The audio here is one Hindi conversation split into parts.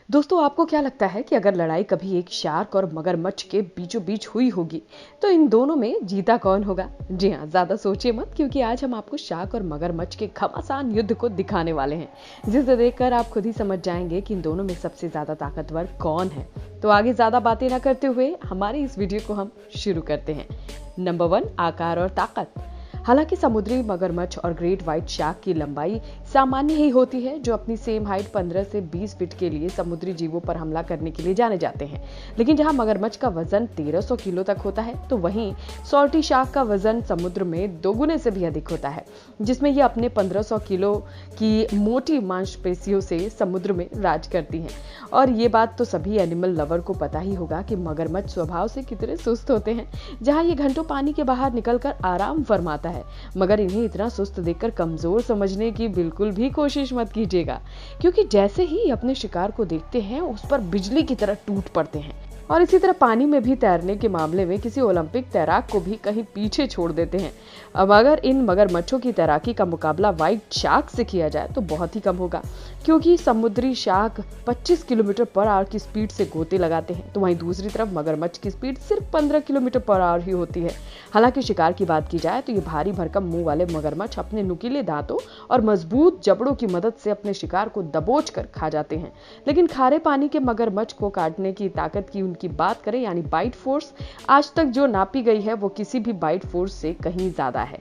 दोस्तों, आपको क्या लगता है कि अगर लड़ाई कभी एक शार्क और मगरमच्छ के बीचों बीच हुई होगी तो इन दोनों में जीता कौन होगा? जी हाँ, ज्यादा सोचिए मत, क्योंकि आज हम आपको शार्क और मगरमच्छ के घमासान युद्ध को दिखाने वाले हैं, जिसे देखकर आप खुद ही समझ जाएंगे कि इन दोनों में सबसे ज्यादा ताकतवर कौन है। तो आगे ज्यादा बातें ना करते हुए हमारी इस वीडियो को हम शुरू करते हैं। नंबर 1, आकार और ताकत। हालांकि समुद्री मगरमच्छ और ग्रेट व्हाइट शार्क की लंबाई सामान्य ही होती है, जो अपनी सेम हाइट 15 से 20 फीट के लिए समुद्री जीवों पर हमला करने के लिए जाने जाते हैं। लेकिन जहां मगरमच्छ का वजन 1300 किलो तक होता है, तो वहीं सॉल्टी शार्क का वजन समुद्र में 2 गुने से भी अधिक होता है, जिसमें ये अपने 1500 किलो की मोटी मांसपेशियों से समुद्र में राज करती हैं। और ये बात तो सभी एनिमल लवर को पता ही होगा कि मगरमच्छ स्वभाव से कितने सुस्त होते हैं, जहां ये घंटों पानी के बाहर निकलकर आराम फरमाता है। मगर इन्हें इतना सुस्त देखकर कमजोर समझने की बिल्कुल भी कोशिश मत कीजिएगा, क्योंकि जैसे ही अपने शिकार को देखते हैं उस पर बिजली की तरह टूट पड़ते हैं। और इसी तरह पानी में भी तैरने के मामले में किसी ओलंपिक तैराक को भी कहीं पीछे छोड़ देते हैं। अब अगर इन मगरमच्छों की तैराकी का मुकाबला व्हाइट शार्क से किया जाए तो बहुत ही कम होगा, क्योंकि समुद्री शार्क 25 किलोमीटर पर आवर की स्पीड से गोते लगाते हैं, तो वहीं दूसरी तरफ मगरमच्छ की स्पीड सिर्फ 15 किलोमीटर पर आवर ही होती है। हालांकि शिकार की बात की जाए तो ये भारी भरकम मुंह वाले मगरमच्छ अपने नुकीले दांतों और मजबूत जबड़ों की मदद से अपने शिकार को दबोच कर खा जाते हैं। लेकिन खारे पानी के मगरमच्छ को काटने की ताकत की बात करें, यानी बाइट फोर्स, आज तक जो नापी गई है वो किसी भी बाइट फोर्स से कहीं ज्यादा है,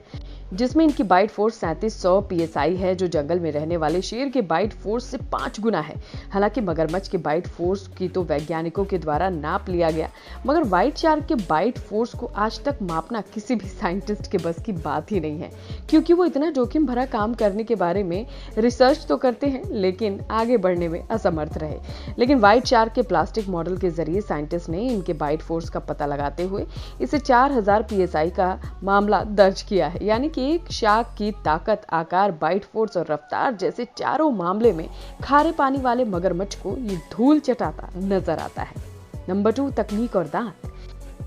जिसमें इनकी बाइट फोर्स 3700 psi है, जो जंगल में रहने वाले शेर के बाइट फोर्स से 5 गुना है। हालांकि मगरमच्छ के बाइट फोर्स की तो वैज्ञानिकों के द्वारा नाप लिया गया, मगर व्हाइट शार्क के बाइट फोर्स को आज तक मापना किसी भी साइंटिस्ट के बस की बात ही नहीं है, क्योंकि वो इतना जोखिम भरा काम करने के बारे में रिसर्च तो करते हैं लेकिन आगे बढ़ने में असमर्थ रहे। लेकिन व्हाइट शार्क के प्लास्टिक मॉडल के जरिए साइंटिस्ट ने इनके बाइट फोर्स का पता लगाते हुए इसे 4000 psi का मामला दर्ज किया है, यानी कि एक शार्क की ताकत, आकार, बाइट फोर्स और रफ्तार जैसे चारों मामले में खारे पानी वाले मगरमच्छ को ये धूल चटाता नजर आता है। नंबर 2, तकनीक और दांत।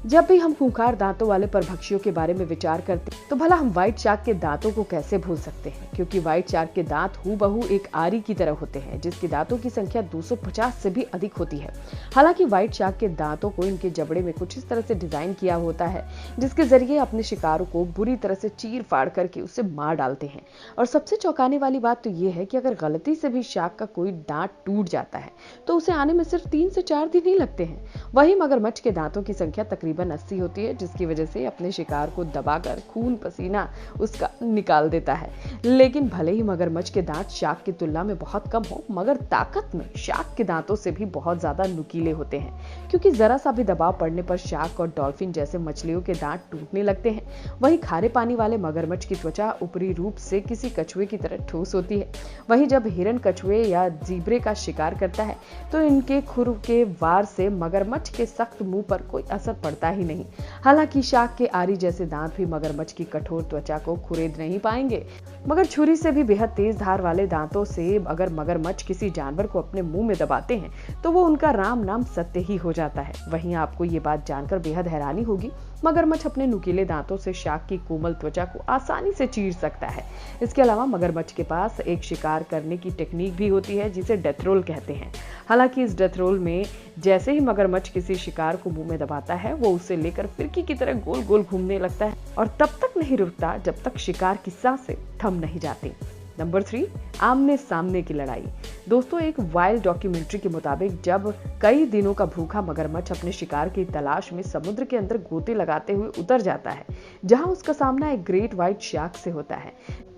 जब भी हम खूंखार दांतों वाले परभक्षियों के बारे में विचार करते हैं तो भला हम व्हाइट शार्क के दांतों को कैसे भूल सकते हैं, क्योंकि व्हाइट शार्क के दांत हूबहू एक आरी की तरह होते हैं, जिसके दांतों की संख्या 250 से भी अधिक होती है। हालांकि व्हाइट शार्क के दांतों को इनके जबड़े में कुछ इस तरह से डिजाइन किया होता है, जिसके जरिए अपने शिकारों को बुरी तरह से चीर फाड़ करके उसे मार डालते हैं। और सबसे चौंकाने वाली बात तो ये है कि अगर गलती से भी शार्क का कोई दांत टूट जाता है तो उसे आने में सिर्फ 3 से 4 दिन ही लगते हैं। वही मगरमच्छ के दांतों की संख्या तकरीबन 80 होती है, जिसकी वजह से अपने शिकार को दबाकर खून पसीना उसका निकाल देता है। लेकिन भले ही मगरमच्छ के दांत शार्क की तुलना में बहुत कम हो, मगर ताकत में शार्क के दांतों से भी बहुत ज्यादा नुकीले होते हैं, क्योंकि जरा सा भी दबाव पड़ने पर शार्क और डॉल्फिन जैसे मछलियों के दांत टूटने लगते हैं। वहीं खारे पानी वाले मगरमच्छ की त्वचा ऊपरी रूप से किसी कछुए की तरह ठोस होती है। वहीं जब हिरन कछुए या जीब्रे का शिकार करता है तो इनके खुर के वार से मगरमच्छ के सख्त मुंह पर कोई असर पड़ता ही नहीं। हालांकि शार्क के आरी जैसे दांत भी मगरमच्छ की कठोर त्वचा को खुरेद नहीं पाएंगे, मगर छुरी से भी बेहद तेज धार वाले दांतों से अगर मगरमच्छ किसी जानवर को अपने मुंह में दबाते हैं तो वो उनका राम नाम सत्य ही हो जाता है। वहीं आपको ये बात जानकर बेहद हैरानी होगी, मगरमच्छ अपने नुकीले दांतों से शार्क की कोमल त्वचा को आसानी से चीर सकता है। इसके अलावा मगरमच्छ के पास एक शिकार करने की टेक्निक भी होती है, जिसे डेथ रोल कहते हैं। हालांकि इस डेथ रोल में जैसे ही मगरमच्छ किसी शिकार को मुंह में दबाता है, वो उसे लेकर फिरकी की तरह गोल गोल घूमने लगता है और तब तक नहीं रुकता जब तक शिकार की सांसें थम नहीं जाती। नंबर 3, आमने सामने की लड़ाई। दोस्तों, एक वाइल्ड डॉक्यूमेंट्री के मुताबिक जब कई दिनों का भूखा मगरमच्छ अपने शिकार की तलाश में समुद्र के अंदर गोते लगाते हुए उतर जाता है, जहां उसका सामना एक ग्रेट व्हाइट शार्क से होता है,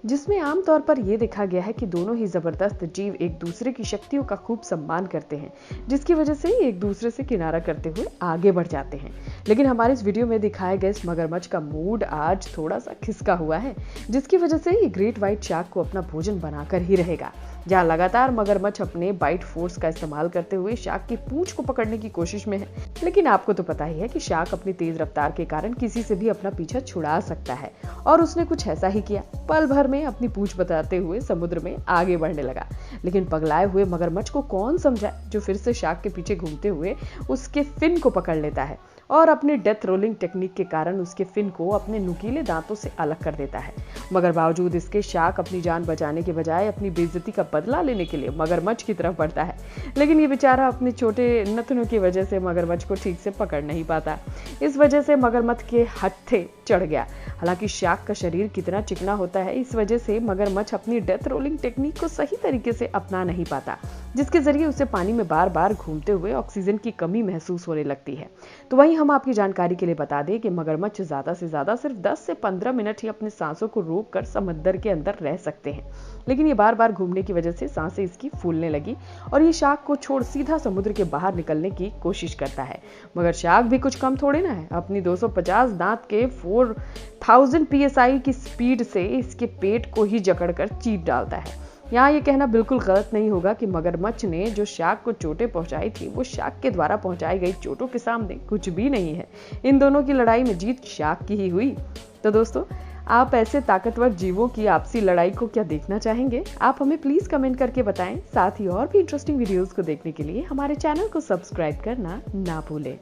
जिसमें आमतौर पर यह देखा गया है कि दोनों ही जबरदस्त जीव एक दूसरे की शक्तियों का खूब सम्मान करते हैं, जिसकी वजह से एक दूसरे से किनारा करते हुए आगे बढ़ जाते हैं। लेकिन हमारे इस वीडियो में दिखाए गए इस मगरमच्छ का मूड आज थोड़ा सा खिसका हुआ है, जिसकी वजह से ये ग्रेट व्हाइट शार्क को अपना भोजन बनाकर ही रहेगा। जहां लगातार मगरमच्छ अपने बाइट फोर्स का इस्तेमाल करते हुए शार्क की पूंछ को पकड़ने की कोशिश में है। लेकिन आपको तो पता ही है कि शार्क अपनी तेज रफ्तार के कारण किसी से भी अपना पीछा छुड़ा सकता है, और उसने कुछ ऐसा ही किया। पल भर में अपनी पूंछ बताते हुए समुद्र में आगे बढ़ने लगा। लेकिन पगलाए हुए मगरमच्छ को कौन समझाए, जो फिर से शार्क के पीछे घूमते हुए उसके फिन को पकड़ लेता है और अपनी डेथ रोलिंग टेक्निक के कारण उसके फिन को अपने नुकीले दांतों से अलग कर देता है। मगर बावजूद इसके शार्क अपनी जान बचाने के बजाय अपनी बेइज्जती का बदला लेने के लिए मगरमच्छ की तरफ बढ़ता है। लेकिन ये बेचारा अपने छोटे नथनों की वजह से मगरमच्छ को ठीक से पकड़ नहीं पाता। इस वजह से मगरमच्छ के हत्थे चढ़ गया। हालांकि शार्क का शरीर कितना चिकना होता है, इस वजह से मगरमच्छ अपनी डेथ रोलिंग टेक्निक को सही तरीके से अपना नहीं पाता, जिसके जरिए उसे पानी में बार बार घूमते हुए ऑक्सीजन की कमी महसूस होने लगती है। तो वहीं हम आपकी जानकारी के लिए बता दें कि मगरमच्छ ज्यादा से ज्यादा सिर्फ 10 से 15 मिनट ही अपने सांसों को रोककर समंदर के अंदर रह सकते हैं। लेकिन ये बार बार घूमने की वजह से सांसें इसकी फूलने लगी और ये शार्क को छोड़ सीधा समुद्र के बाहर निकलने की कोशिश करता है। मगर शार्क भी कुछ कम थोड़े ना है। अपनी 250 दांत के 4000 psi की स्पीड से इसके पेट को ही जकड़कर चीर डालता है। यहाँ ये कहना बिल्कुल गलत नहीं होगा कि मगरमच्छ ने जो शार्क को चोटें पहुंचाई थी वो शार्क के द्वारा पहुंचाई गई चोटों के सामने कुछ भी नहीं है। इन दोनों की लड़ाई में जीत शार्क की ही हुई। तो दोस्तों, आप ऐसे ताकतवर जीवों की आपसी लड़ाई को क्या देखना चाहेंगे? आप हमें प्लीज कमेंट करके बताएं। साथ ही और भी इंटरेस्टिंग वीडियोस को देखने के लिए हमारे चैनल को सब्सक्राइब करना ना भूलें।